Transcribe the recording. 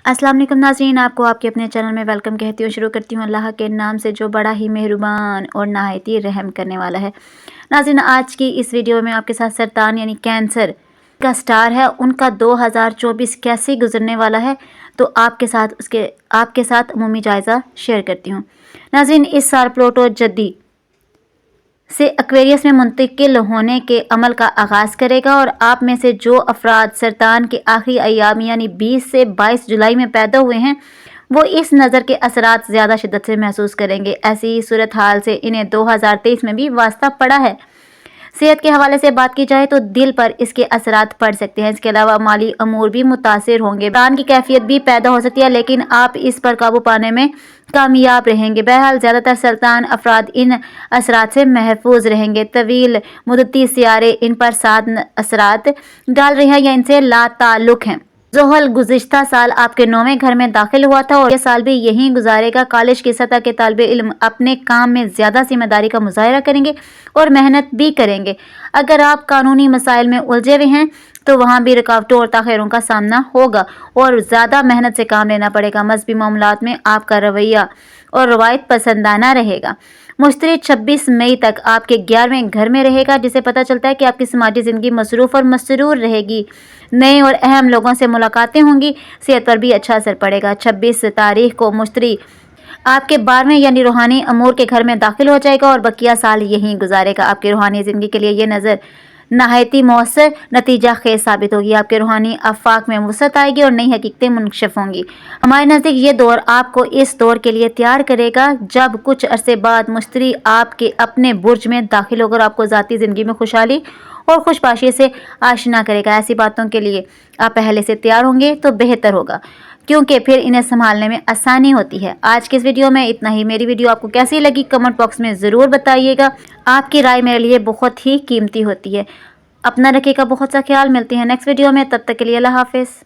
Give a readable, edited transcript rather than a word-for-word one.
अस्सलाम वालेकुम नाज़रीन, आपको आपके अपने चैनल में वेलकम कहती हूँ। शुरू करती हूँ अल्लाह के नाम से जो बड़ा ही मेहरबान और नहायत ही रहम करने वाला है। नाज़रीन, आज की इस वीडियो में आपके साथ सरतान यानी कैंसर का स्टार है, उनका 2024 कैसे गुजरने वाला है, तो आपके साथ अमूमी जायज़ा शेयर करती हूँ। नाज़रीन, इस साल प्लूटो जद्दी से एक्वेरियस में मुंतकिल होने के अमल का आगाज़ करेगा और आप में से जो अफराद सरतान के आखिरी अय्याम यानी 20 से 22 जुलाई में पैदा हुए हैं, वो इस नज़र के असरात ज़्यादा शिद्दत से महसूस करेंगे। ऐसी ही सूरत हाल से इन्हें 2023 में भी वास्ता पड़ा है। सेहत के हवाले से बात की जाए तो दिल पर इसके असरात पड़ सकते हैं। इसके अलावा माली अमूर भी मुतासिर होंगे। प्राण की कैफियत भी पैदा हो सकती है, लेकिन आप इस पर काबू पाने में कामयाब रहेंगे। बहरहाल ज़्यादातर सरतान अफराद इन असरात से महफूज रहेंगे। तवील मुद्दती सियारे इन पर साथ असरात डाल रहे हैं या इनसे लाताल्लुक़ हैं। ज़ोहल गुज़िश्ता साल आपके 9वें घर में दाखिल हुआ था और ये साल भी यहीं गुजारेगा। कॉलेज की सतह के तालिबे इल्म अपने काम में ज़्यादा जिम्मेदारी का मुजाहरा करेंगे और मेहनत भी करेंगे। अगर आप कानूनी मसाइल में उलझे हुए हैं तो वहाँ भी रुकावटों और ताख़ीरों का सामना होगा और ज़्यादा मेहनत से काम लेना पड़ेगा। मजहबी मामलात में आपका रवैया और रवायत पसंदाना रहेगा। मुश्तरी 26 मई तक आपके 11वें घर में रहेगा, जिसे पता चलता है कि आपकी समाजी ज़िंदगी मसरूफ़ और मसरूर रहेगी। नए और अहम लोगों से मुलाकातें होंगी। सेहत पर भी अच्छा असर पड़ेगा। 26 तारीख को मुश्तरी आपके 12वें यानी रूहानी अमूर के घर में दाखिल हो जाएगा और बकिया साल यहीं गुजारेगा। आपकी रूहानी ज़िंदगी के लिए ये नज़र नहायती मौसर नतीजा खेज साबित होगी। आपके रूहानी आफाक में वसअत आएगी और नई हकीकतें मुनकशिफ होंगी। हमारे नज़दीक ये दौर आपको इस दौर के लिए तैयार करेगा जब कुछ अरसे बाद मुश्तरी आपके अपने बुर्ज में दाखिल होकर आपको ज़ाती ज़िंदगी में खुशहाली और खुशबाशी से आशना करेगा। ऐसी बातों के लिए आप पहले से तैयार होंगे तो बेहतर होगा, क्योंकि फिर इन्हें संभालने में आसानी होती है। आज की इस वीडियो में इतना ही। मेरी वीडियो आपको कैसी लगी कमेंट बॉक्स में ज़रूर बताइएगा। आपकी राय मेरे लिए बहुत ही कीमती होती है। अपना रखिएगा बहुत सा ख्याल। मिलती है नेक्स्ट वीडियो में, तब तक के लिए अल्लाह हाफिज़।